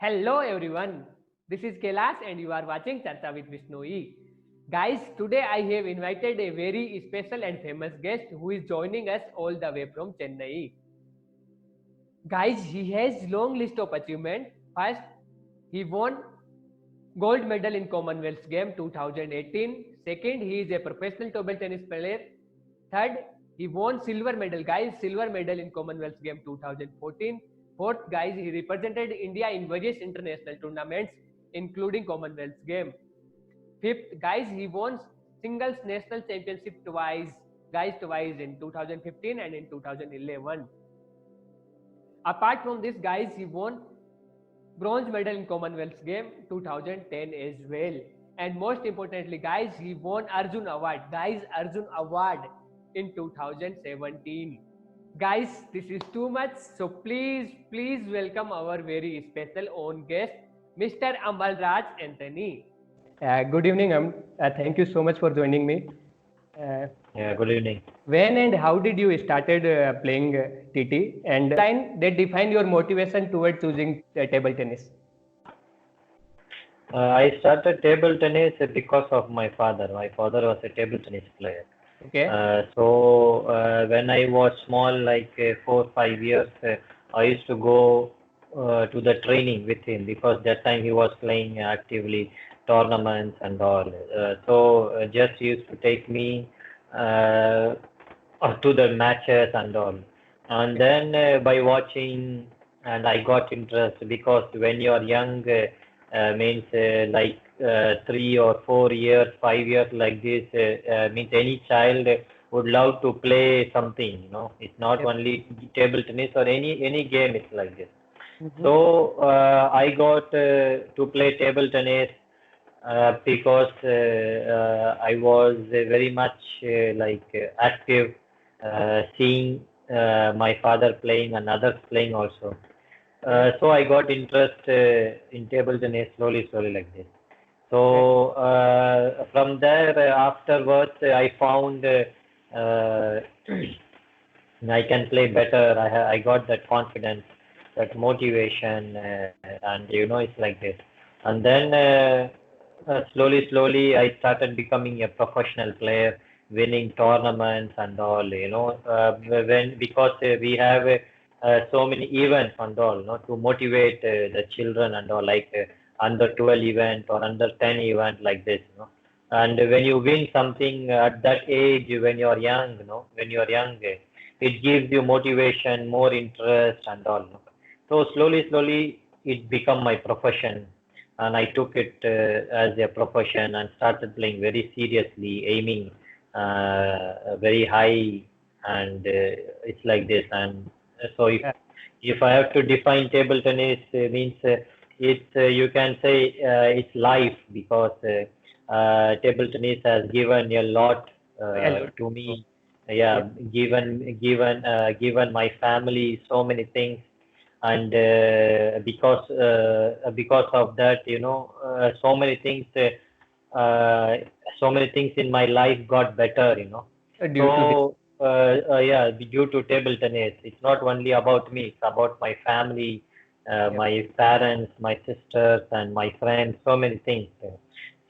Hello everyone, this is Kailash and you are watching Charcha with Vishnoi. Guys, today I have invited a very special and famous guest who is joining us all the way from Chennai. Guys, he has long list of achievement. First, he won gold medal in Commonwealth Game 2018. Second, he is a professional table tennis player. Third, he won silver medal, guys, silver medal in Commonwealth Game 2014. Fourth, guys, he represented India in various international tournaments, including Commonwealth Game. Fifth, guys, he won singles national championship twice, guys, twice in 2015 and in 2011. Apart from this, guys, he won bronze medal in Commonwealth Game 2010 as well. And most importantly, guys, he won Arjun Award. Guys, Arjun Award in 2017. Guys, this is too much. So please welcome our very special own guest, Mr. Amalraj Anthony. Good evening. Thank you so much for joining me. Good evening. When and how did you started playing TT, and line that define your motivation toward choosing table tennis? I started table tennis because of my father. My father was a table tennis player. Okay. When I was small, like 4 5 years, I used to go to the training with him because that time he was playing actively tournaments and all. Just used to take me to the matches and all. And then by watching, and I got interest because when you are young, means 3 or 4 years, 5 years like this, means any child would love to play something. It's not Yep. only table tennis or any game. It's like this. Mhm. So I got to play table tennis because I was very much active, seeing my father playing and others playing also. So I got interest in table tennis slowly like this. So from there, afterwards, I found I can play better. I got that confidence, that motivation, and it's like this. And then slowly, I started becoming a professional player, winning tournaments and all. When because we have so many events and all, to motivate the children and all, like under 12 event or under 10 event like this. And when you win something at that age, when you're young, when you're young, it gives you motivation, more interest and all. So slowly, it become my profession, and I took it as a profession and started playing very seriously, aiming very high, and it's like this. And so if I have to define table tennis, means it's you can say it's life because table tennis has given a lot to me. Yeah, given my family so many things, and because of that, so many things in my life got better. Due to this. Yeah, due to table tennis, it's not only about me; it's about my family, Yep. my parents, my sisters, and my friends. So many things.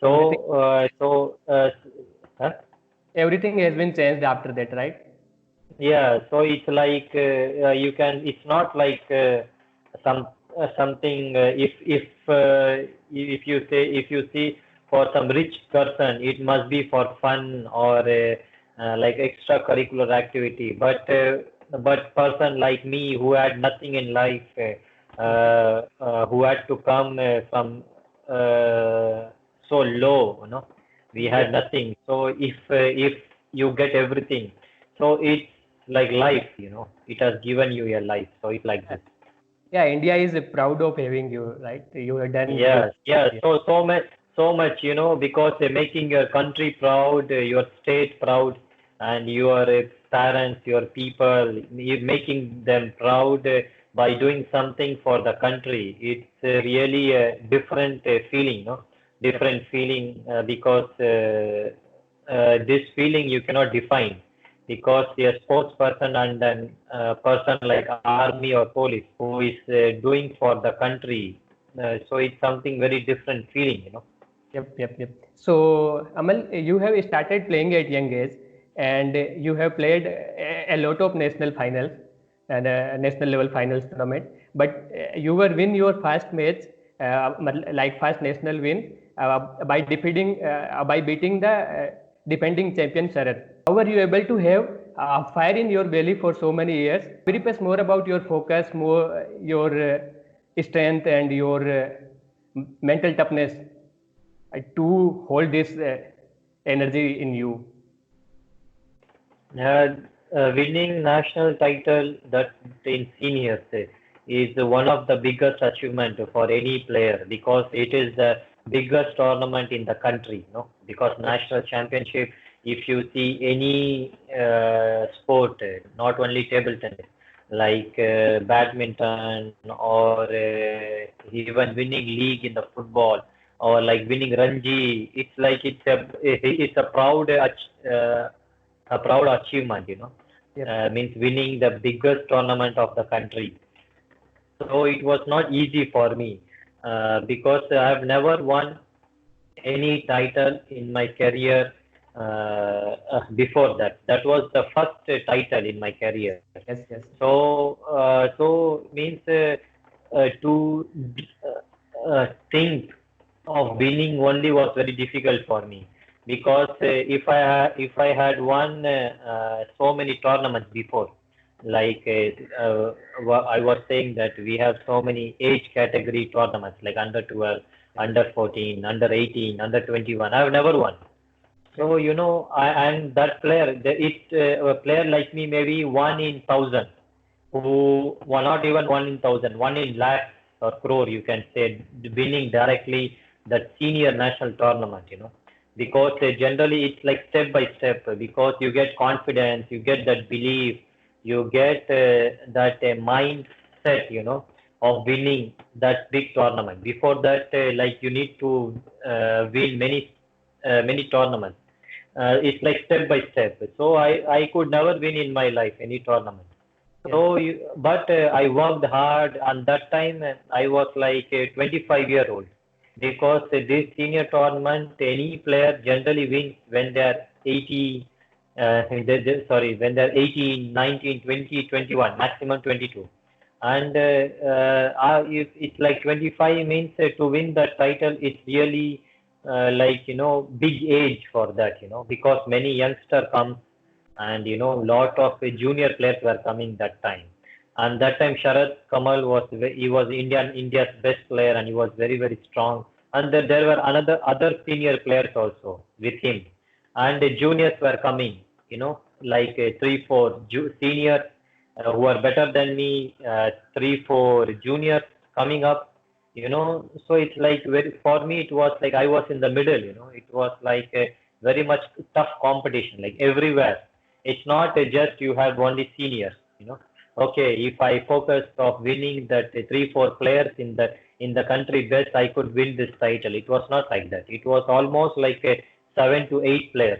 Everything, Huh? everything has been changed after that, right? Yeah, so it's like you can. It's not like some something. If you see for some rich person, it must be for fun or like extracurricular activity. But person like me who had nothing in life, who had to come from so low, we had Yeah. nothing. So if you get everything, so it's like life. It has given you a life, so it's like this. Yeah, India is proud of having you, right? You have done good. Yes, yes. Yeah. So much, because making your country proud, your state proud, and your parents, your people, you making them proud by doing something for the country. It's really a different feeling, no? Yep. Different feeling because this feeling you cannot define, because a sports person and an person like army or police who is doing for the country, So it's something very different feeling, you know. Yep. So, Amal, you have started playing at young age, and you have played a lot of national finals and national level finals tournament. But you were win your first match, like first national win, by defeating, by beating the defending champion Sharad. How were you able to have fire in your belly for so many years? Brief us more about your focus, more your strength and your mental toughness to hold this energy in you. Uh, Winning national title that in seniors is one of the biggest achievement for any player because it is the biggest tournament in the country, no? Because national championship, if you see any sport, not only table tennis, like badminton or even winning league in the football or like winning Ranji, it's like it's a proud achievement, you know. Yep. Means winning the biggest tournament of the country. So it was not easy for me because I've never won any title in my career before that. That was the first title in my career. Yes. So means to think of winning only was very difficult for me because if I had won so many tournaments before, like I was saying that we have so many age category tournaments like under 12, under 14, under 18, under 21. I've never won. So, you know, and that player, a player like me, maybe one in thousand, who well, not even one in thousand, one in lakh or crore, you can say, winning directly that senior national tournament, you know, because generally it's like step by step, because you get confidence, you get that belief, you get that mindset, you know, of winning that big tournament. Before that, like you need to win many tournaments. It's like step by step. So I could never win in my life any tournament. Yes. So, but I worked hard, and that time I was like a 25-year-old because this senior tournament, any player generally wins when they are 80, sorry, when they're 18, 19, 20, 21, maximum 22. And if it's like 25 means to win that title, it's really like, you know, big age for that, you know, because many youngster come and you know lot of junior players were coming that time, and that time Sharad Kamal was he was India's best player, and he was very strong, and there were another other senior players also with him, and the juniors were coming, you know, like three four seniors who are better than me, three four juniors coming up, you know. So it's like very, for me it was like I was in the middle, you know. It was like a very much tough competition like everywhere. It's not just you have only seniors, you know. Okay, if I focus of winning that three four players in the country best, I could win this title. It was not like that. It was almost like a 7 to 8 players,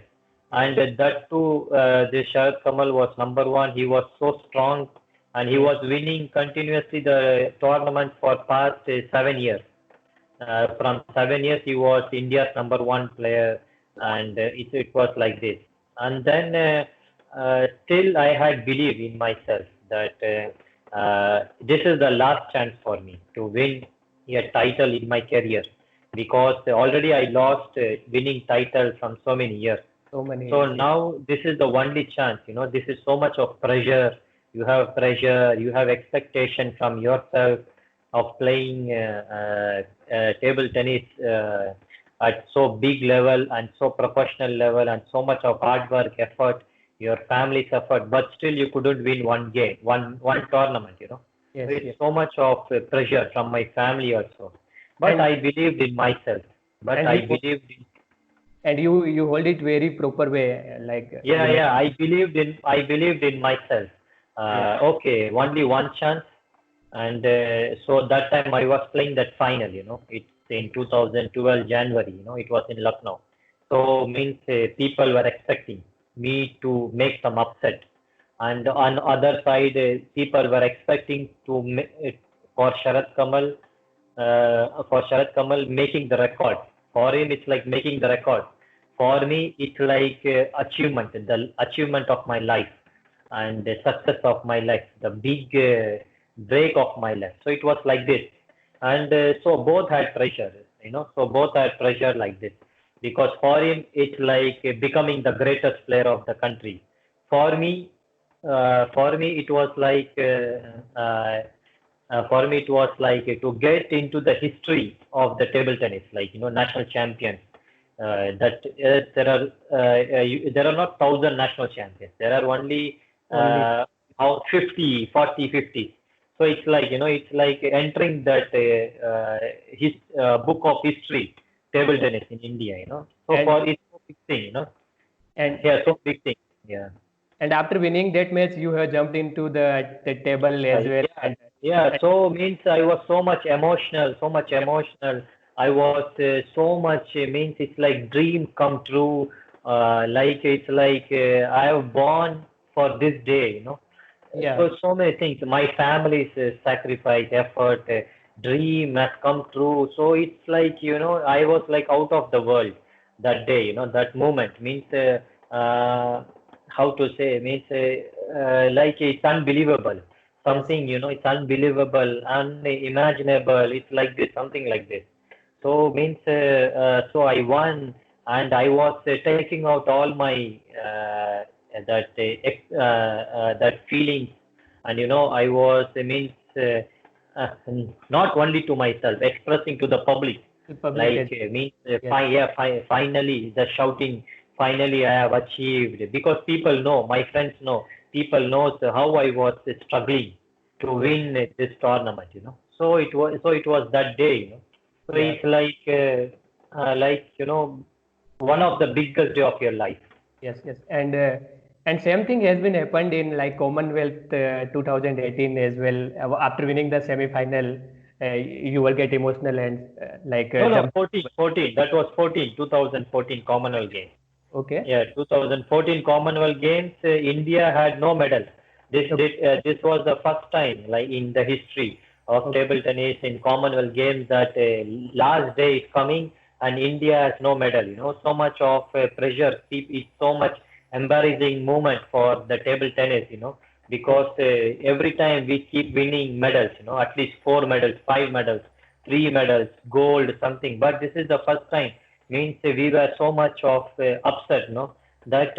and that too this Sharad Kamal was number one. He was so strong, and he was winning continuously the tournament for past 7 years. From 7 years, he was India's number one player, and it was like this. And then still, I had belief in myself that this is the last chance for me to win a title in my career, because already I lost winning title from so many years. So many So years. Yes. now this is the only chance, you know. This is so much of pressure. You have pressure, you have expectation from yourself of playing table tennis at so big level and so professional level, and so much of hard work, effort, your family's effort, but still you couldn't win one game, one tournament, you know. So Yes. it's so much of pressure from my family also. But And I believed in myself. But and I you believed in and you hold it very proper way, like Yeah, you yeah. mentioned. I believed in myself. Yes. Okay, only one chance, and so that time I was playing that final. You know, it's in 2012 January. You know, it was in Lucknow. So means people were expecting me to make some upset, and on other side, people were expecting for Sharad Kamal for Sharat Kamal making the record. For him, it's like making the record. For me, it's like achievement, the achievement of my life and the success of my life, the big break of my life. So it was like this. And so both had pressure, so both had pressure like this. Because for him, it's like becoming the greatest player of the country. For me, it was like to get into the history of the table tennis, like national champions. That there are not 1,000 national champions. There are only Only. 50, 40, 50. So it's like entering that his book of history, table tennis in India. So And for it's so big thing. and Yeah, so big thing. Yeah. and after winning that match, you have jumped into the table as well. Yeah, yeah. So means I was so much emotional, so much emotional. I was so much means it's like dream come true. Like it's like I have born for this day. Yeah. So many things. My family's sacrifice, effort, dream has come true. So it's like I was like out of the world that day. That moment means how to say means like it's unbelievable. Yes. Something it's unbelievable, unimaginable. It's like this, something like this. So means so I won, and I was taking out all my that feelings, and I was means uh, not only to myself, expressing to the public, The public like as means yes. finally the shouting, finally I have achieved, because people know, my friends know, people knows how I was struggling to Yes. win this tournament. So it was that day. So Yeah. it's like one of the biggest day of your life. Yes. Yes. And same thing has been happened in like Commonwealth 2018 as well. After winning the semi-final, you will get emotional and No, no, jump. 14. That was 14, 2014 Commonwealth Games. Okay. Yeah, 2014 Commonwealth Games, India had no medal. Okay. This was the first time, like in the history of Okay. table tennis in Commonwealth Games, that last day is coming and India has no medal. So much of pressure. It's so much embarrassing moment for the table tennis. Because every time we keep winning medals. At least 4 medals, 5 medals, 3 medals, gold, something. But this is the first time, means we were so much of upset, that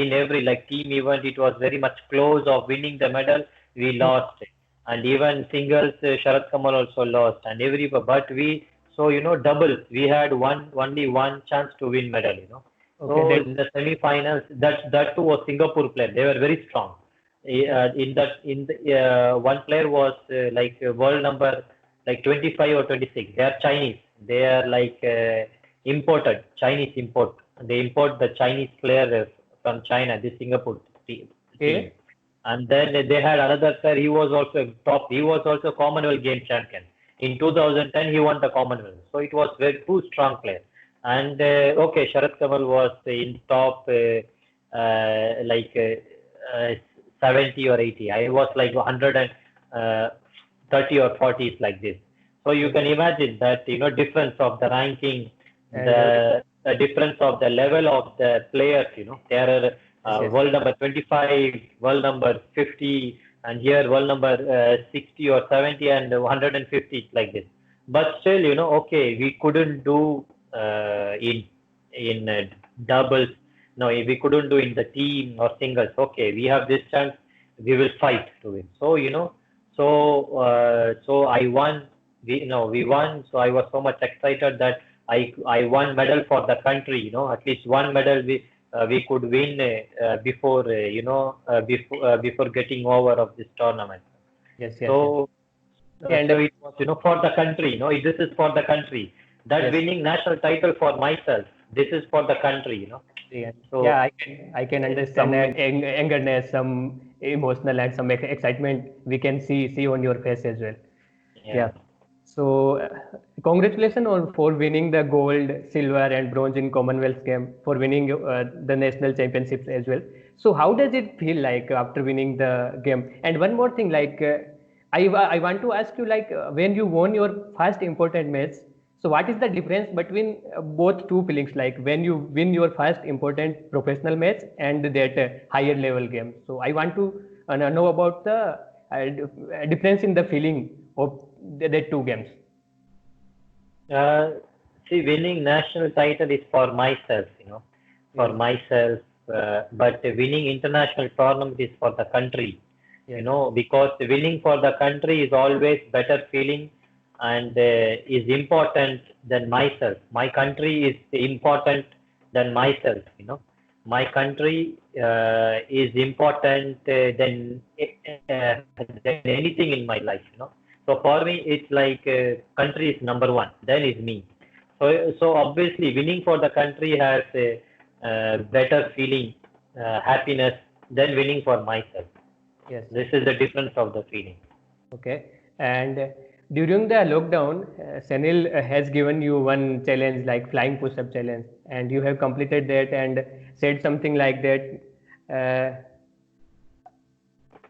in every like team event it was very much close of winning the medal. We lost, and even singles, Sharat Kamal also lost, and but we, so double, we had only one chance to win medal. Okay. So That in the semi-finals, that too was Singapore player. They were very strong. One player was world number like 25 or 26. They are Chinese. They are like imported, Chinese import. They import the Chinese player from China, the Singapore team. okay. And then they had another player. He was also top. He was also Commonwealth Game champion. In 2010, he won the Commonwealth. So it was very two strong players. And okay, Sharat Kamal was in top like 70 or 80. I was like 130 or 40 like this. So you can imagine that difference of the ranking, And the difference of the level of the players. There are yes. Yes. world number 25, world number 50, and here world number 60 or 70 and 150 like this. But still, okay, we couldn't do in doubles. No, we couldn't do in the team or singles. Okay, we have this chance. We will fight to win. So so I won. We won. So I was so much excited that I won medal for the country. At least one medal we could win before before getting over of this tournament. Yes. Yes. Yes. So And so it was for the country. This is for the country. That yes. winning national title for myself. This is for the country. Yeah, So I can understand some that angerness, some emotional and some excitement we can see on your face as well. yeah. Yeah. So congratulations on for winning the gold, silver, and bronze in Commonwealth game, for winning the national championships as well. So how does it feel like after winning the game? And one more thing, I want to ask you like when you won your first important match. So what is the difference between both two feelings? Like when you win your first important professional match and that higher level game. So I want to know about the difference in the feeling of the two games. Uh, See, winning national title is for myself, for Yes. myself. But winning international tournament is for the country, Yes. because winning for the country is always better feeling and is important than myself. My country is important than myself, My country is important than anything in my life. So for me, it's like country is number one, then is me. So obviously, winning for the country has a better feeling, happiness than winning for myself. Yes. This is the difference of the feeling. Okay. And during the lockdown, Sanil has given you one challenge like flying push-up challenge, and you have completed that and said something like that. Uh,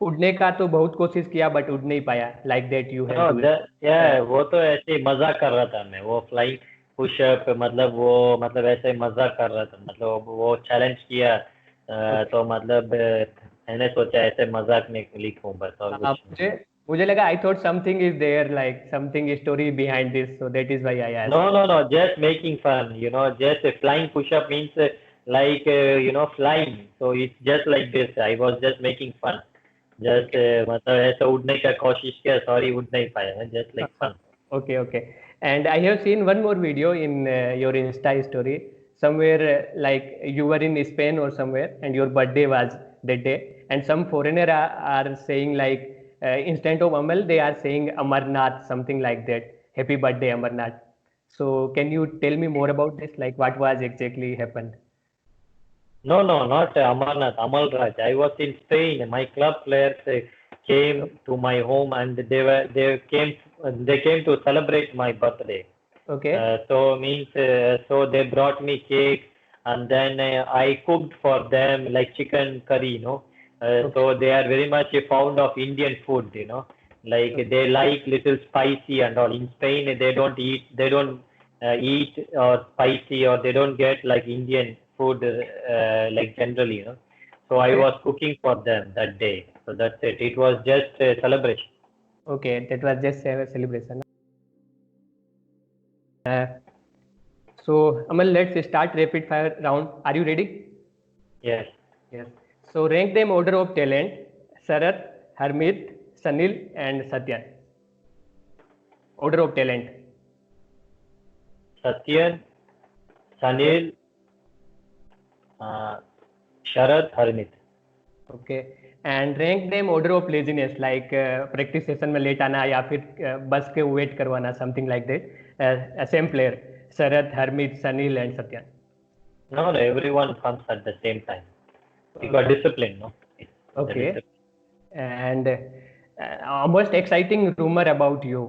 उड़ने का तो बहुत कोशिश किया but उड़ नहीं पाया like that you have do वो तो ऐसे ही मजाक कर रहा था मैं, वो फ्लाइंग पुशअप, मतलब वो मतलब ऐसे ही मजाक कर रहा था, मतलब वो चैलेंज किया, तो मतलब मैंने सोचा ऐसे मजाक में लिखूं बस, और कुछ नहीं. मुझे मुझे लगा I thought something is there like something story behind this so that is why I asked. No, just making fun, just a flying push-up means like, flying. So it's just like this. I was just making fun. Just मतलब ऐसे उड़ने का कोशिश किया, sorry उड़ नहीं पाया, just like fun. Okay, okay. And I have seen one more video in your Insta story. Somewhere like you were in Spain or somewhere, and your birthday was that day. And some foreigner are saying like instead of Amal, they are saying Amarnath, something like that. Happy birthday, Amarnath. So can you tell me more about this? Like what was exactly happened? No, not Amarnath, Amal Raj. I was in Spain. My club players came to my home and they came to celebrate my birthday. Okay. So they brought me cake, and then I cooked for them like chicken curry. Okay. So they are very much fond of Indian food. Like Okay. they like little spicy and all. In Spain, they don't eat or spicy, or they don't get like Indian food like generally. So I Okay. was cooking for them that day. So that's it. It was just a celebration. Okay. That was just a celebration. Uh, So, Amal, let's start rapid fire round. Are you ready? Yes. Yes. So, rank them order of talent: Sarath, Harmeet, Sanil, and Satyan. Order of talent. Satyan, Okay. Sanil, uh, Sharad, Harmit. Okay. And rank them order of laziness, like practice session में late आना या फिर बस के wait करवाना, something like that. Same player: Sarath, Harmeet, Sanil, and Satyan. No, everyone comes at the same time. You got Okay. discipline, no? The Okay. discipline. And most exciting rumor about you,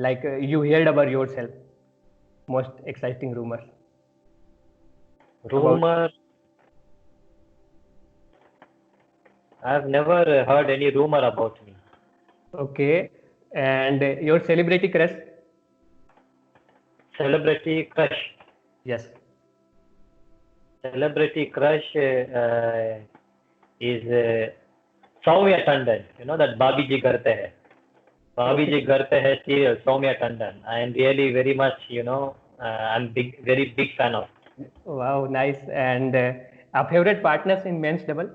like you heard about yourself. Most exciting rumors about. Rumor, I've never heard any rumor about me. Okay. And your celebrity crush. Celebrity crush. Yes. Celebrity crush is Soumya Tandon. You know that Babi Ji Ghar Pe Hai. Babi Ji Ghar Pe Hai serial, Soumya Tandon. I am really very much, I'm very big fan of. Wow, nice. And our favorite partners in men's double.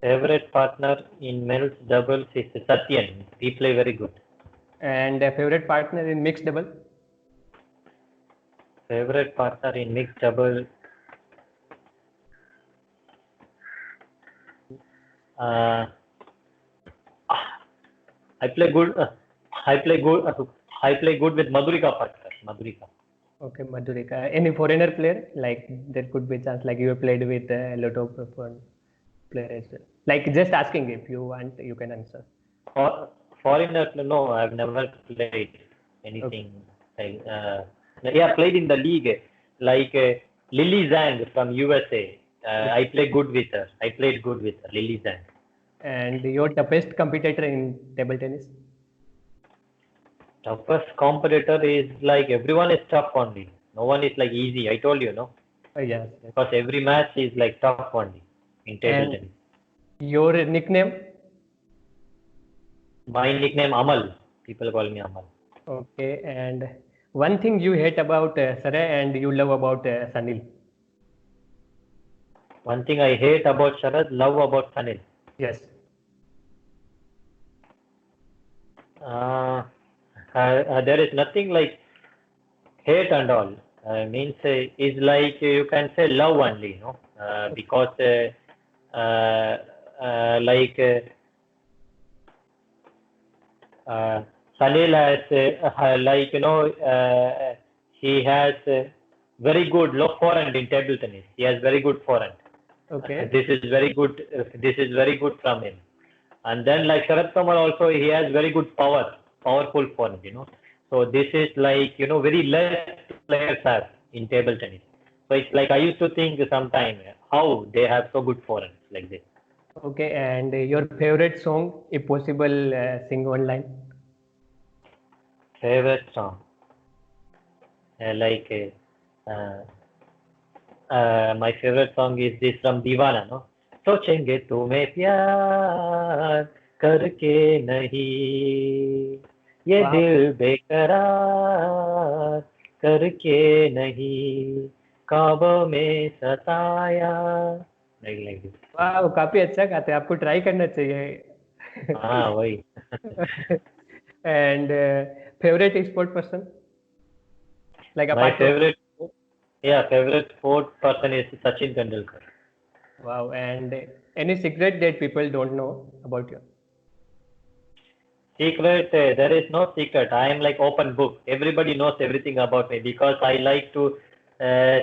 Favorite partner in men's doubles is Satyan. We play very good. And favorite partner in mixed double. Favorite partner in mixed double. I play good. I play good with Madhurika partner. Madhurika. Okay, Madhurika. Any foreigner player? Like there could be chance. Like you have played with a lot of foreign players as well. Like just asking if you want, you can answer. Foreigner? No, I've never played anything. Okay. Yeah, played in the league like Lily Zhang from USA. I play good with her. I played good with her, Lily Zhang. And your toughest competitor in table tennis? Toughest competitor is like everyone is tough only. No one is like easy. I told you, no? Yes, yes. Because every match is like tough only in table And tennis. your nickname? My nickname Amal. People call me Amal. Okay. And one thing you hate about Saray and you love about Sanil? One thing I hate about Sharad, love about Sanil. Yes. Uh, there is nothing like hate and all. Means is like you can say love only, no? Because like Salil has like he has very good low forehand in table tennis. He has very good forehand. Okay. This is very good. This is very good from him. And then like Sharad Pawar also he has very good powerful forehand. So this is like very less players have in table tennis. So it's like I used to think sometime how they have so good forehand like this. Okay. And your favorite song, if possible, sing one line. Favorite song like my favorite song is this from Deewana, no? सोचेंगे तुम्हें प्यार करके नहीं ये Wow. दिल बेकरार करके नहीं ख्वाबों में सताया like this. वाह, काफी अच्छा गाते हैं, आपको ट्राई करना चाहिए. हाँ वही. And favorite sport person, like My apart from. favorite favorite sport person is Sachin Tendulkar. Wow. And any secret that people don't know about you? Secret, there is no secret. I am like open book. Everybody knows everything about me because I like to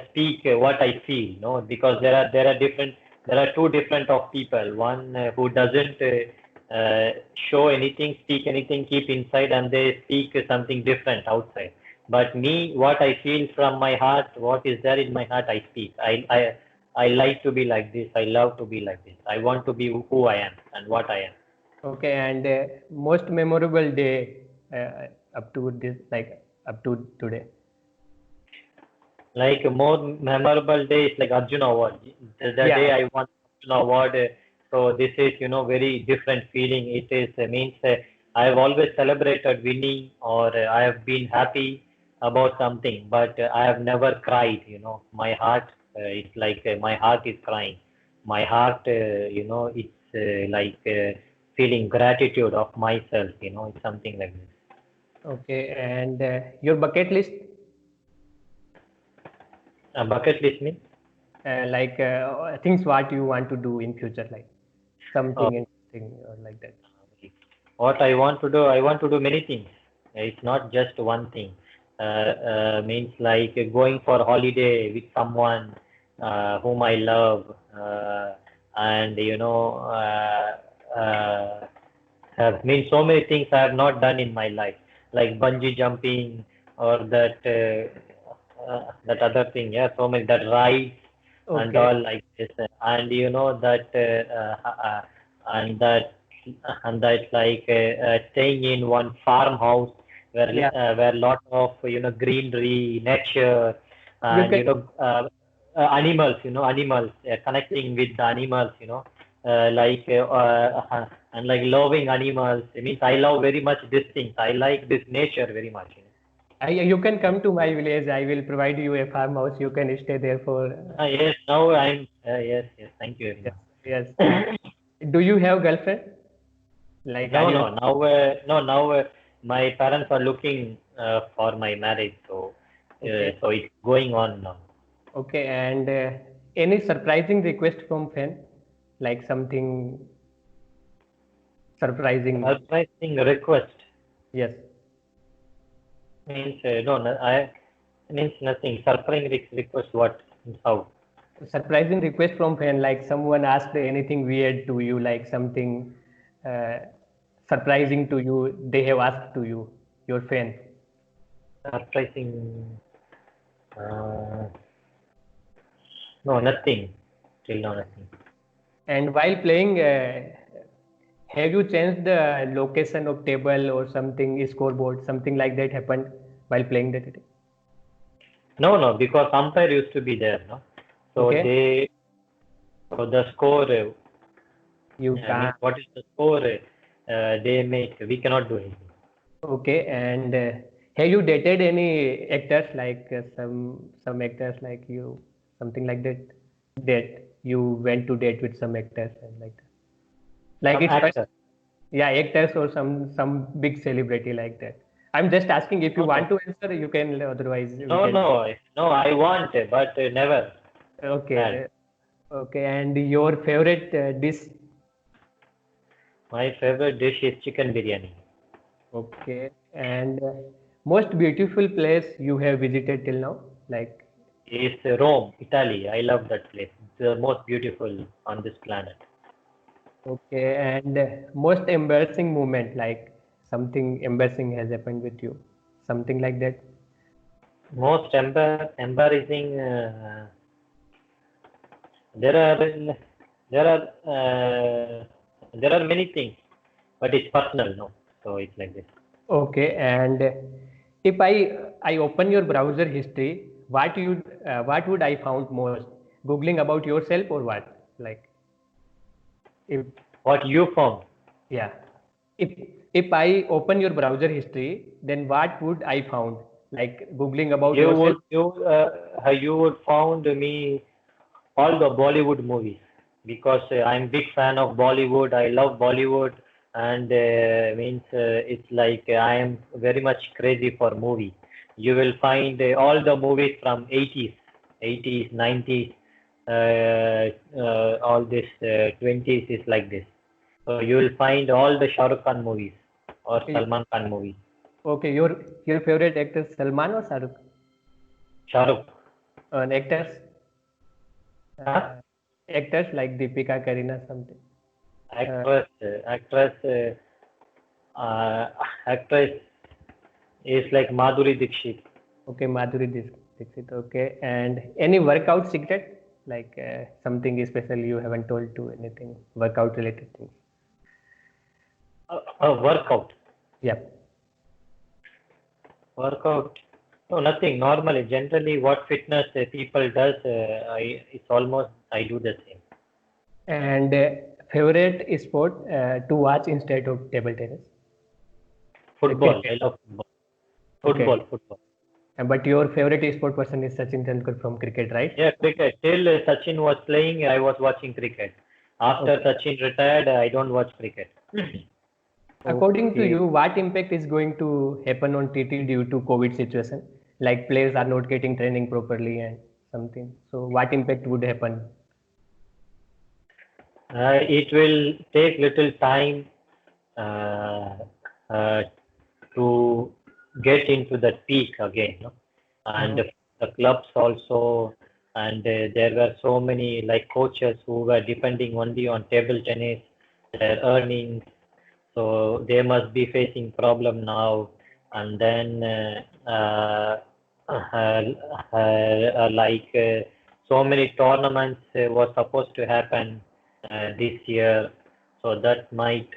speak what I feel. No, because there are two different of people. One who doesn't show anything, speak anything, keep inside, and they speak something different outside. But me, what I feel from my heart, what is there in my heart, I speak. I like to be like this. I love to be like this. I want to be who I am and what I am. Okay. And most memorable day up to this, like up to today. Like more memorable day is like Arjuna Award. The Yeah. day I won Arjuna Award, so this is very different feeling. It is means I have always celebrated winning or I have been happy about something, but I have never cried. My heart it's like my heart is crying. My heart, it's like feeling gratitude of myself. It's something like this. Okay. And your bucket list, A bucket list means. like things what you want to do in future, like something interesting or like that. What I want to do many things. It's not just one thing. Means like going for holiday with someone whom I love, and have means so many things I have not done in my life, like bungee jumping or that other thing. Yeah, so many that rides and Okay. all like this, and that and that like staying in one farmhouse Yeah. where lot of greenery, nature, You and can. animals, animals, connecting with the animals, and like loving animals. It means I love very much these things. I like this nature very much. You can come to my village. I will provide you a farmhouse. You can stay there for. Yes, now I'm yes, yes. Thank you very Yes. much. Yes. Do you have girlfriend? Like, are No, you? no. Now, no. Now, my parents are looking for my marriage, so Okay. so it's going on now. Okay. And any surprising request from fan? Like something surprising? Surprising request Yes. means no, no. I means nothing. Surprising request. What? How? Surprising request from fan, like someone asked anything weird to you, like something uh, surprising to you. They have asked to you, your fan. Surprising. Uh, no, nothing. Till now, nothing. And while playing have you changed the location of table or something, scoreboard, something like that happened while playing the cricket? No, because umpire used to be there, no. So Okay, the score, you I mean, can. what is the score they make? We cannot do anything. Okay, and have you dated any actors like some actors like you, something like that? That you went to date with some actors and like that. Like Some it's fine. actor. Yeah, actors or some big celebrity like that. I'm just asking if you No, no, want to answer, you can. Otherwise, we no, can. no, no. I want, but never had. Okay, okay. And your favorite dish? My favorite dish is chicken biryani. Okay, and most beautiful place you have visited till now? Like, Is Rome, Italy. I love that place. It's the most beautiful on this planet. okay, and most embarrassing moment, like something embarrassing has happened with you, something like that. Most embarrassing. There are there are there are many things, but it's personal, no. So it's like this. Okay, and if I open your browser history, what would I found most? Googling about yourself or what? Like, if What you found? yeah, if if I open your browser history, then what would I found? Like googling about yourself. You would found me all the Bollywood movies because I'm big fan of Bollywood. I love Bollywood, and means it's like I am very much crazy for movie. You will find all the movies from 80s, 90s, all this 20s is like this. So you will find all the Shah Rukh Khan movies or Okay, Salman Khan movies. okay, your favorite actor Salman or Shahrukh? Shah Rukh, Actors, huh? uh, actors like Deepika, Karina, something. Uh, Uh, actress is like Madhuri Dixit. okay, Madhuri Dixit. Okay, and any workout secret? Like something special you haven't told to anything workout related things. Workout. Yeah. Workout. No, nothing. Normally, generally, what fitness people does, it's almost I do the same. And favorite sport to watch instead of table tennis? Football. Cricket. I love football. Okay. Football. But your favorite sport person is Sachin Tendulkar from cricket, right? Yeah, cricket. Till Sachin was playing, I was watching cricket. After Okay. Sachin retired, I don't watch cricket. According to Okay. you, what impact is going to happen on TT due to COVID situation? Like players are not getting training properly and something. So what impact would happen? It will take little time uh, uh, to get into that peak again, no? And Mhm. the clubs also, and there were so many like coaches who were depending only on table tennis, their earnings, so they must be facing problem now. And then so many tournaments was supposed to happen this year, so that might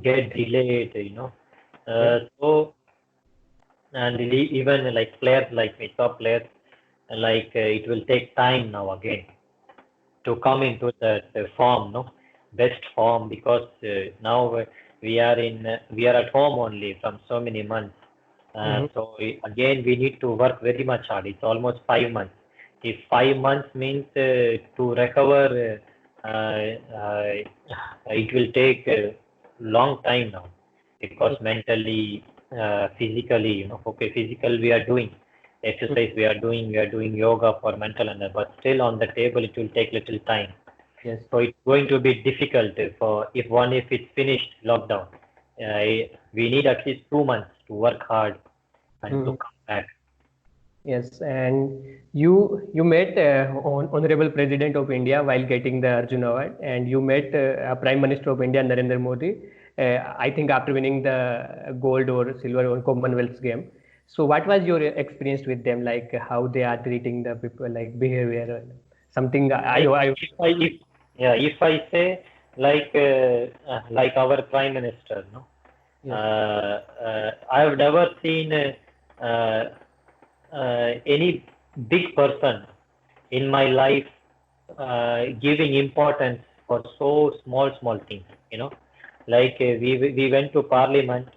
get delayed, you know. Okay. So and even like players like me, top players, like it will take time now again to come into the form, no, best form because now we are at home only from so many months. Mhm. Again, we need to work very much hard. It's almost 5 months. If 5 months means to recover, it will take a long time now because mentally, physically, you know, okay, physical we are doing exercise, we are doing yoga for mental and but still on the table it will take little time. Yes. So it's going to be difficult for if it's finished lockdown. We need at least 2 months to work hard and to Mhm. come back. Yes, and you met Honorable President of India while getting the Arjun Award, and you met Prime Minister of India Narendra Modi. I think after winning the gold or silver on Commonwealth game. So, what was your experience with them? Like how they are treating the people, like behavior, something. If I if yeah if I say like our prime minister, no? I have never seen any big person in my life giving importance for so small things, you know. We went to parliament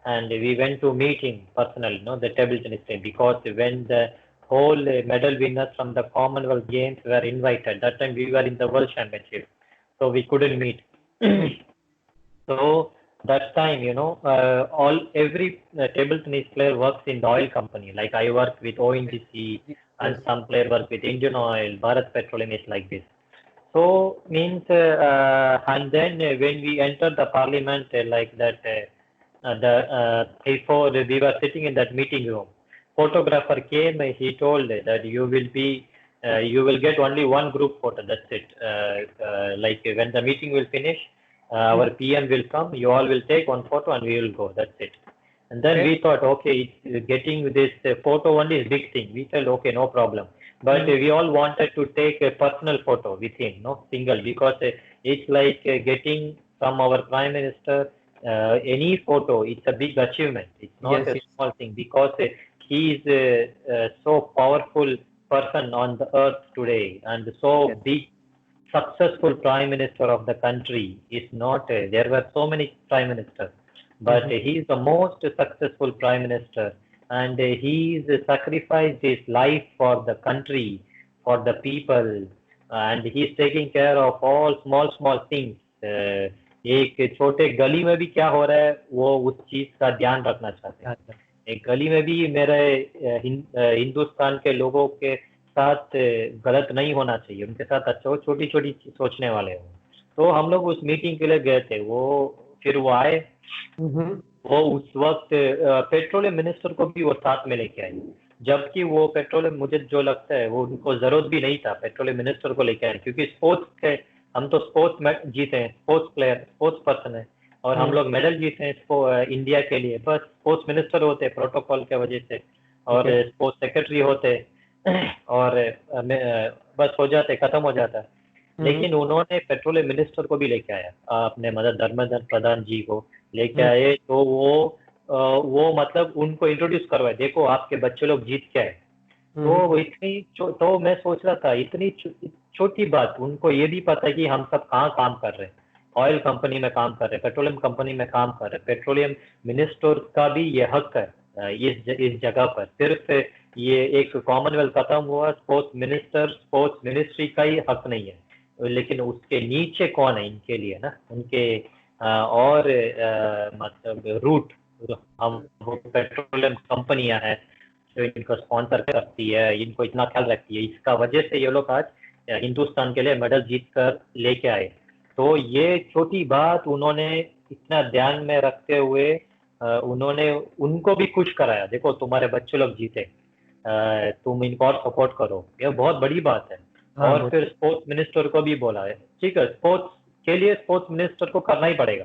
and we went to meeting personally, no, the table tennis team, because when the whole medal winners from the Commonwealth Games were invited, that time we were in the World Championship, so we couldn't meet. So that time, you know, every table tennis player works in the oil company. Like I work with ONGC, and some player work with Indian Oil, Bharat Petroleum, is like this. So means, and then when we entered the parliament, like that, before we were sitting in that meeting room, photographer came. He told that you will get only one group photo. That's it. Like when the meeting will finish, our PM will come. You all will take one photo and we will go. That's it. And then we thought, okay, getting this photo only is big thing. We said, okay, no problem. But we all wanted to take a personal photo with him, no single, because it's like getting from our prime minister any photo. It's a big achievement. It's not a small thing, because he is so powerful person on the earth today, and so big successful prime minister of the country. Is not there were so many prime ministers, but he is the most successful prime minister, and he sacrificed his life for the country, for the people, and he is taking care of all small things. एक छोटे गली में भी क्या हो रहा है वो उस चीज का ध्यान रखना चाहते हैं. एक गली में भी मेरे हिंदुस्तान के लोगों के साथ गलत नहीं होना चाहिए, उनके साथ अच्छा, छोटी छोटी सोचने वाले हो. तो हम लोग उस मीटिंग के लिए गए थे. फिर वो आए. वो उस वक्त पेट्रोलियम मिनिस्टर को भी वो साथ में लेके आए, जबकि वो पेट्रोलियम, मुझे जो लगता है वो उनको जरूरत भी नहीं था पेट्रोलियम मिनिस्टर को लेके आए, क्योंकि स्पोर्ट्स के हम तो स्पोर्ट्स जीते हैं, स्पोर्ट्स प्लेयर, स्पोर्ट्स पर्सन है, और हम लोग मेडल जीते हैं इंडिया के लिए. बस स्पोर्ट्स मिनिस्टर होते प्रोटोकॉल के वजह से, और स्पोर्ट्स सेक्रेटरी होते, और बस हो जाते, खत्म हो जाता. लेकिन उन्होंने पेट्रोलियम मिनिस्टर को भी लेके आया, अपने मतलब धर्मेंद्र प्रधान जी को लेके आए. तो वो मतलब उनको इंट्रोड्यूस करवाए, देखो आपके बच्चे लोग जीत के आए. तो इतनी तो मैं सोच रहा था, इतनी छोटी बात, उनको ये भी पता है कि हम सब कहाँ काम कर रहे हैं. ऑयल कंपनी में काम कर रहे हैं, पेट्रोलियम कंपनी में काम कर रहे हैं. पेट्रोलियम मिनिस्टर का भी ये हक है इस जगह पर. सिर्फ ये एक कॉमनवेल्थ खत्म हुआ, स्पोर्ट्स मिनिस्ट्री का ही हक नहीं है, लेकिन उसके नीचे कौन है इनके लिए ना, उनके और मतलब रूट, हम पेट्रोलियम कंपनियां हैं जो इनको स्पॉन्सर करती है, इनको इतना ख्याल रखती है. इसका वजह से ये लोग आज हिंदुस्तान के लिए मेडल जीत कर लेके आए. तो ये छोटी बात उन्होंने इतना ध्यान में रखते हुए उन्होंने उनको भी खुश कराया, देखो तुम्हारे बच्चे लोग जीते, तुम इनको और सपोर्ट करो. ये बहुत बड़ी बात है. और फिर स्पोर्ट्स मिनिस्टर को भी बोला है, ठीक है, स्पोर्ट्स के लिए स्पोर्ट्स मिनिस्टर को करना ही पड़ेगा.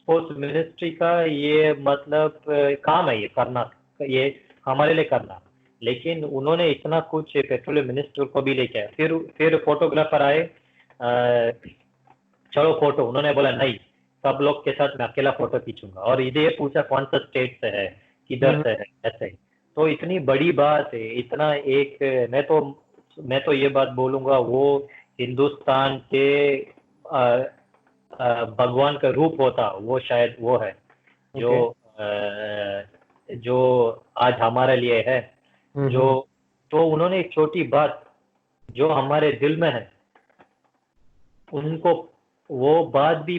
स्पोर्ट्स मिनिस्ट्री का ये मतलब काम है, ये करना, ये हमारे लिए करना. लेकिन उन्होंने इतना कुछ पेट्रोलियम मिनिस्टर को भी लेके आया. फिर फोटोग्राफर आए, चलो फोटो. उन्होंने बोला नहीं, सब लोग के साथ मैं अकेला फोटो खींचूंगा. और ये पूछा कौन सा स्टेट से है, किधर से है, ऐसे. तो इतनी बड़ी बात है, इतना एक, मैं तो ये बात बोलूंगा, वो हिंदुस्तान के भगवान का रूप होता, वो शायद वो है जो आज हमारे लिए है. जो तो उन्होंने एक छोटी बात जो हमारे दिल में है, उनको वो बात भी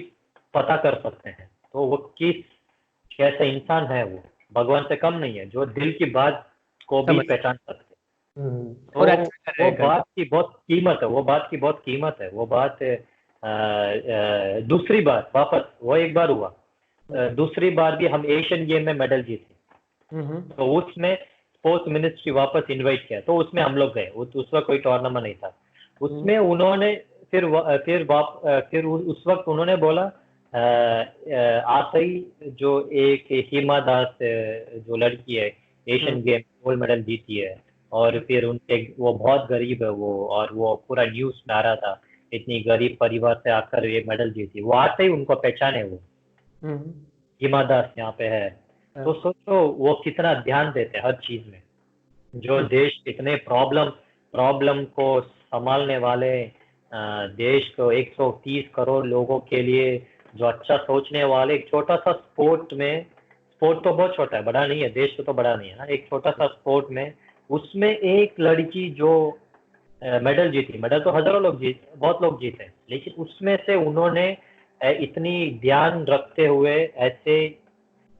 पता कर सकते हैं. तो वो कैसा इंसान है, वो भगवान से कम नहीं है, जो दिल की बात को भी पहचान सकते हैं. और वो बात की बहुत कीमत है, वो बात दूसरी बात वापस वो एक बार हुआ, दूसरी बार भी हम एशियन गेम में मेडल जीते. तो उसमें स्पोर्ट्स मिनिस्ट्री वापस इनवाइट किया, तो उसमें हम लोग गए. उस वक्त कोई टूर्नामेंट नहीं था. उसमें उन्होंने फिर उस वक्त उन्होंने बोला, आते ही जो एक हिमा दास जो लड़की है, एशियन गेम गोल्ड मेडल जीती है, और फिर उनके वो बहुत गरीब है वो, और वो पूरा न्यूज में आ रहा था इतनी गरीब परिवार से आकर ये मेडल जीती, वो आते ही उनको पहचाने वो हम्म, हिमा दास यहाँ पे है। तो हाँ, सोचो वो कितना ध्यान देते हैं हर चीज में। जो देश इतने प्रॉब्लम प्रॉब्लम को संभालने वाले देश को 130 करोड़ लोगों के लिए जो अच्छा सोचने वाले, एक छोटा सा स्पोर्ट में, स्पोर्ट तो बहुत छोटा है, बड़ा नहीं है, देश तो बड़ा नहीं है ना, एक छोटा सा स्पोर्ट में उसमें एक लड़की जो मेडल जीती, मेडल तो हजारों लोग बहुत लोग जीते, लेकिन उसमें से उन्होंने इतनी ध्यान रखते हुए ऐसे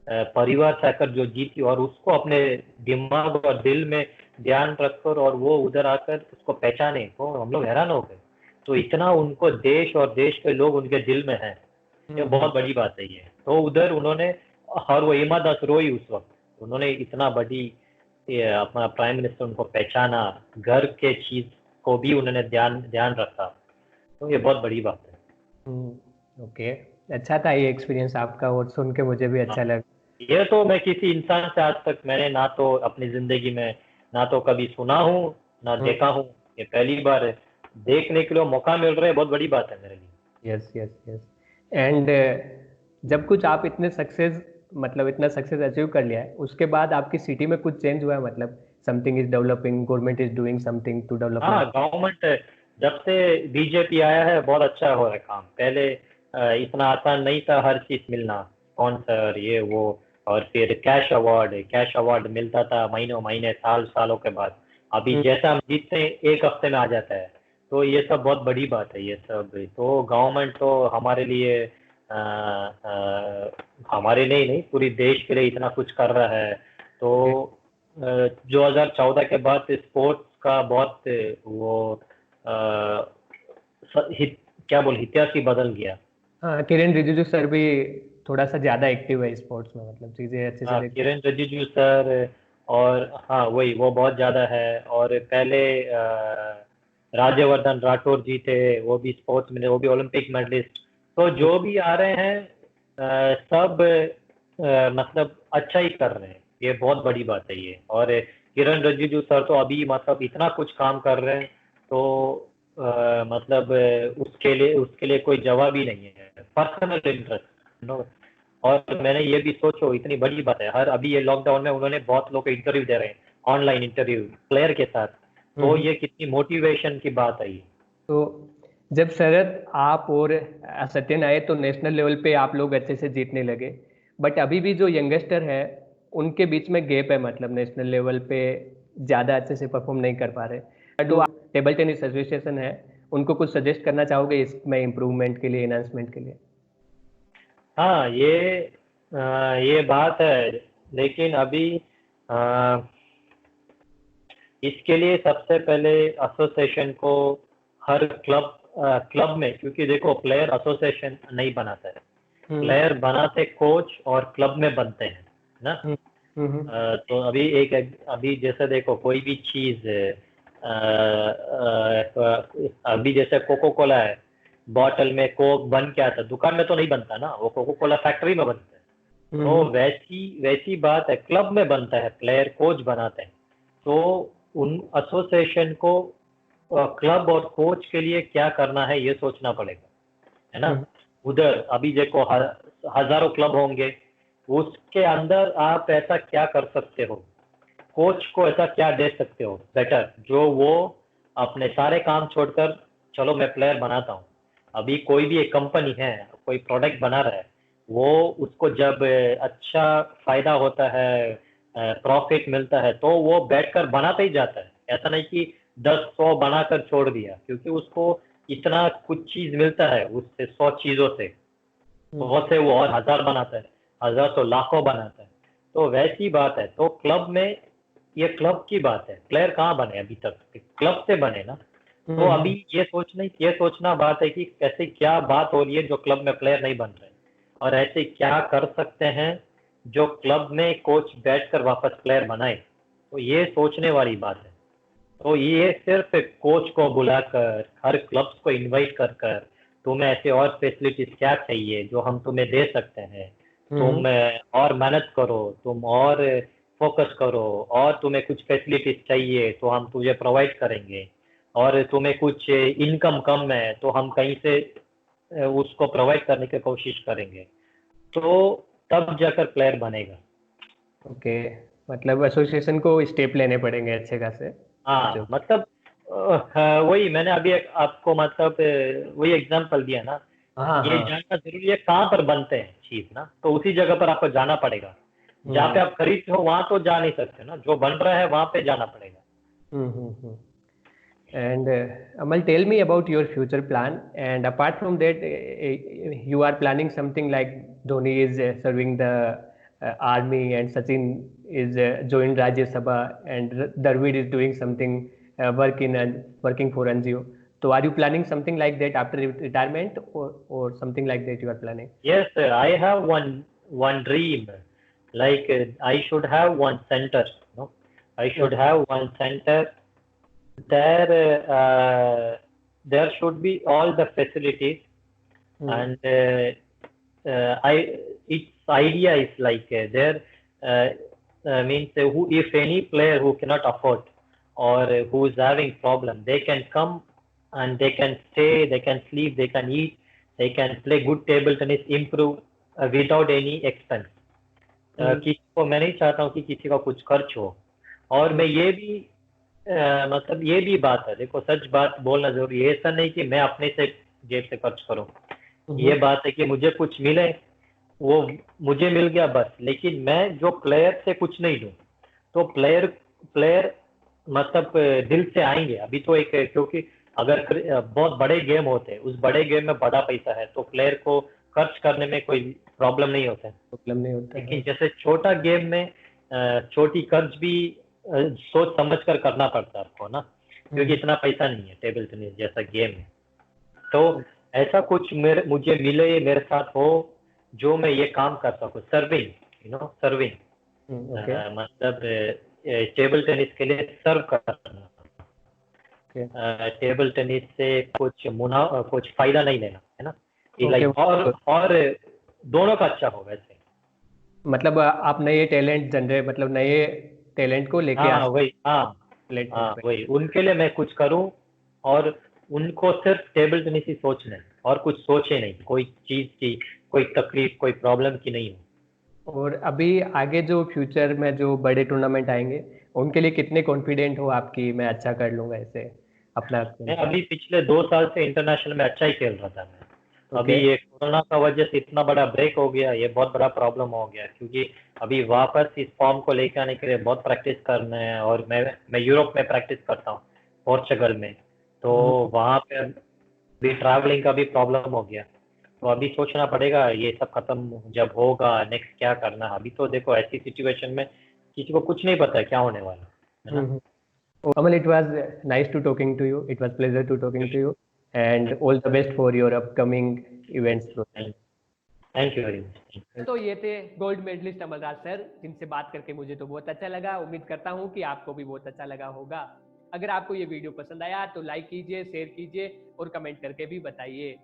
परिवार से आकर जो जीती और उसको अपने दिमाग और दिल में ध्यान रखकर और वो उधर आकर उसको पहचाने, तो हम लोग हैरान हो गए। तो इतना उनको देश और देश के लोग उनके दिल में हैं, ये बहुत बड़ी बात है ये। तो उधर उन्होंने, और वो हिमा दास रोई उस वक्त, उन्होंने इतना बड़ी अपना प्राइम मिनिस्टर उनको पहचाना, घर के चीज को भी उन्होंने ध्यान ध्यान रखा, तो ये बहुत बड़ी बात है। ओके, अच्छा था ये एक्सपीरियंस आपका, और सुन के मुझे भी अच्छा लगा। ये तो मैं किसी इंसान से आज तक मैंने ना तो अपनी जिंदगी में ना तो कभी सुना हूँ ना हम्म, देखा हूँ, ये पहली बार है देखने के लिए मौका मिल रहा है, बहुत बड़ी बात है मेरे लिए। Yes yes yes. एंड जब कुछ आप इतने सक्सेस, मतलब इतना सक्सेस अचीव कर लिया है, उसके बाद आपकी सिटी में कुछ चेंज हुआ है? मतलब something is developing, government is doing something to हाँ, डेवलपमेंट? गवर्नमेंट जब से बीजेपी आया है बहुत अच्छा हो रहा है काम। पहले इतना आसान नहीं था हर चीज मिलना, स्पॉन्सर ये वो, और फिर कैश अवार्ड मिलता था महीनों महीने साल सालों के बाद। अभी जैसा हम जीतते हैं एक हफ्ते में आ जाता है, तो ये सब बहुत बड़ी बात है ये सब। तो गवर्नमेंट तो हमारे लिए हमारे लिए नहीं पूरी देश के लिए इतना कुछ कर रहा है। तो 2014 के बाद स्पोर्ट्स का बहुत वो अ, क्या बोल इतिहास ही बदल गया। हाँ, किरण रिजिजू सर भी थोड़ा सा ज्यादा एक्टिव है स्पोर्ट्स में, मतलब चीजें अच्छे से हाँ, देख। किरण रिजिजू सर, और हाँ वही वो बहुत ज्यादा है। और पहले राज्यवर्धन राठौर जी थे, वो भी स्पोर्ट्स में, वो भी ओलंपिक मेडलिस्ट। तो जो भी आ रहे हैं सब मतलब अच्छा ही कर रहे हैं, ये बहुत बड़ी बात है ये। और किरण रिजिजू सर तो अभी मतलब इतना कुछ काम कर रहे हैं, तो मतलब उसके लिए कोई जवाब ही नहीं है, पर्सनल इंटरेस्ट। और मैंने ये भी सोचो इतनी बड़ी बात है, हर अभी ये लॉकडाउन में उन्होंने बहुत लोग इंटरव्यू दे रहे हैं, ऑनलाइन इंटरव्यू प्लेयर के साथ। तो हम्म। ये कितनी मोटिवेशन की बात है ये। तो जब शरद आप और सत्यन आए तो नेशनल लेवल पे आप लोग अच्छे से जीतने लगे, बट अभी भी जो यंगस्टर है उनके बीच में गैप है, मतलब नेशनल लेवल पे ज़्यादा अच्छे से परफॉर्म नहीं कर पा रहे। तो टेबल टेनिस एसोसिएशन है, उनको कुछ सजेस्ट करना चाहोगे इसमें इम्प्रूवमेंट के लिए, एनहांसमेंट के लिए? हाँ, ये बात है, लेकिन अभी अ, इसके लिए सबसे पहले एसोसिएशन को हर क्लब में, क्योंकि देखो प्लेयर एसोसिएशन नहीं बनाता है, हम्म प्लेयर बनाते कोच और क्लब में बनते हैं ना। हम्म हम्म तो अभी जैसे देखो कोई भी चीज अभी जैसे कोको कोला है, बॉटल में कोक बन के आता है, दुकान में तो नहीं बनता ना, वो कोको कोला फैक्ट्री में बनता है। तो हम्म वैसी वैसी बात है, क्लब में बनता है, प्लेयर कोच बनाते हैं। तो उन एसोसिएशन को क्लब और कोच के लिए क्या करना है ये सोचना पड़ेगा, है ना। हम्म उधर अभी देखो हजारों क्लब होंगे, उसके अंदर आप ऐसा क्या कर सकते हो, कोच को ऐसा क्या दे सकते हो बेटर, जो वो अपने सारे काम छोड़कर चलो मैं प्लेयर बनाता हूँ। अभी कोई भी एक कंपनी है, कोई प्रोडक्ट बना रहा है, वो उसको जब अच्छा फायदा होता है, प्रॉफिट मिलता है, तो वो बैठकर बनाता ही जाता है। ऐसा नहीं कि 10-100 बनाकर छोड़ दिया, क्योंकि उसको इतना कुछ चीज मिलता है उससे, 100 चीजों से, हम्म बहुत से वो और हजार बनाता है, हजार तो लाखों बनाता है। तो वैसी बात है, तो क्लब में ये क्लब की बात है, प्लेयर कहाँ बने अभी तक, क्लब से बने ना। तो अभी हम्म ये सोचना बात है कि ऐसे क्या बात हो रही है जो क्लब में प्लेयर नहीं बन रहे, और ऐसे क्या कर सकते हैं जो क्लब में कोच बैठकर वापस प्लेयर बनाए। तो ये सोचने वाली बात है। तो ये सिर्फ कोच को बुलाकर हर क्लब्स को इनवाइट कर कर, तुम्हें ऐसे और फैसिलिटीज क्या चाहिए जो हम तुम्हें दे सकते हैं, हम्म तुम और मेहनत करो, तुम और फोकस करो, और तुम्हें कुछ फैसिलिटीज चाहिए तो हम तुझे प्रोवाइड करेंगे। और तुम्हें कुछ इनकम कम है तो हम कहीं से उसको प्रोवाइड करने की कोशिश करेंगे, तो तब जाकर प्लेयर बनेगा। ओके, मतलब एसोसिएशन को स्टेप लेने पड़ेंगे अच्छे खासे। जो हाँ मतलब हाँ, वही मैंने अभी आपको मतलब वही एग्जांपल दिया ना। हाँ ये हाँ। जानना जरूरी है कहाँ पर बनते हैं चीज ना, तो उसी जगह पर आपको जाना पड़ेगा। जहाँ पे हम्म आप खरीदते हो वहां तो जा नहीं सकते ना, जो बन रहा है वहां पे जाना पड़ेगा। हम्म। And Amal, tell me about your future plan. And apart from that, you are planning something like Dhoni is serving the army, and Sachin is joined Rajya Sabha, and Dravid is doing something working for NGO. So, are you planning something like that after retirement, or something like that you are planning? Yes, sir, I have one dream, like I should have one center, no? I should Okay. have one center there. There should be all the facilities, Hmm. and I its idea is like there uh, means who, if any player who cannot afford or who is having problem, they can come and they can stay, they can sleep, they can eat, they can play good table tennis, improve without any expense. Hmm. किसी को मैं नहीं चाहता हूँ कि किसी का कुछ खर्च हो। और Hmm. मैं ये भी मतलब ये भी बात है, देखो सच बात बोलना जरूरी है, ऐसा नहीं कि मैं अपने से जेब से खर्च करूँ। ये Hmm. बात है कि मुझे कुछ मिले, वो मुझे मिल गया बस, लेकिन मैं जो प्लेयर से कुछ नहीं दूं, तो प्लेयर प्लेयर मतलब दिल से आएंगे। अभी तो एक क्योंकि अगर बहुत बड़े गेम होते हैं, उस बड़े गेम में बड़ा पैसा है तो प्लेयर को खर्च करने में कोई प्रॉब्लम नहीं होता है। Problem नहीं होता है। लेकिन जैसे छोटा गेम में छोटी खर्च भी सोच समझ कर करना पड़ता है आपको ना, क्योंकि हम्म। इतना पैसा नहीं है टेबल टेनिस जैसा गेम है। तो ऐसा कुछ मुझे मिले, मेरे साथ हो, जो मैं ये काम कर सकूं, सर्विंग, सर्विंग, ओके मतलब टेबल टेनिस के लिए सर्व करना। ओके टेबल टेनिस से कुछ फायदा नहीं लेना है ना, ये ओके। लाइक और दोनों का अच्छा हो वैसे। मतलब आप नए टैलेंट जनरेट, मतलब नए टैलेंट को लेके आ हाँ वही, हाँ प्लेटफॉर्म हाँ पे। वही, उनके लिए मैं कुछ करूं, और उनको सिर्फ टेबल टेनिस ही सोचना है और कुछ सोचे नहीं, कोई चीज की कोई तकलीफ कोई प्रॉब्लम की नहीं हो। और अभी आगे जो फ्यूचर में जो बड़े टूर्नामेंट आएंगे, उनके लिए कितने कॉन्फिडेंट हो आपकी मैं अच्छा कर लूंगा ऐसे अपना मैं खेलकर? अभी पिछले 2 साल से इंटरनेशनल में अच्छा ही खेल रहा था मैं। अभी ओके। ये कोरोना का वजह से इतना बड़ा ब्रेक हो गया, ये बहुत बड़ा प्रॉब्लम हो गया, क्योंकि अभी वापस इस फॉर्म को लेके आने के लिए बहुत प्रैक्टिस करना है। और मैं यूरोप में प्रैक्टिस करता हूँ, पोर्चुगल में, तो वहाँ पे अभी ट्रैवलिंग का भी प्रॉब्लम हो गया। तो अभी सोचना पड़ेगा ये सब खत्म जब होगा नेक्स्ट क्या करना। अभी तो देखो ऐसी सिचुएशन में किसी को कुछ नहीं पता है क्या होने वाला है ना। Amal, it was nice to talking to you. It was pleasure to talking to you, and all the best for your upcoming events process. Thank you very much. तो ये थे गोल्ड मेडलिस्ट अमलराज सर, जिनसे बात करके मुझे तो बहुत अच्छा लगा। उम्मीद करता हूँ कि आपको भी बहुत अच्छा लगा होगा। अगर आपको ये वीडियो पसंद आया तो लाइक कीजिए, शेयर कीजिए और कमेंट करके भी बताइए।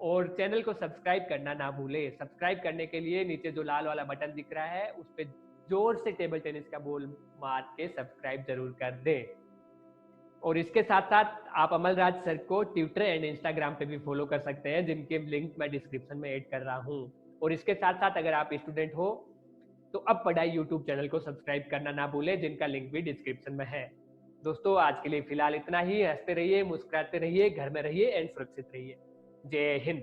और चैनल को सब्सक्राइब करना ना भूले। सब्सक्राइब करने के लिए नीचे जो लाल वाला बटन दिख रहा है उस पर जोर से टेबल टेनिस का बोल मार के सब्सक्राइब जरूर कर दें। और इसके साथ साथ आप अमलराज सर को ट्विटर एंड इंस्टाग्राम पे भी फॉलो कर सकते हैं, जिनके लिंक मैं डिस्क्रिप्शन में ऐड कर रहा हूँ। और इसके साथ साथ अगर आप स्टूडेंट हो तो अब पढ़ाई यूट्यूब चैनल को सब्सक्राइब करना ना भूलें, जिनका लिंक भी डिस्क्रिप्शन में है। दोस्तों आज के लिए फिलहाल इतना ही। हंसते रहिए, मुस्कुराते रहिए, घर में रहिए एंड सुरक्षित रहिए। जय हिंद।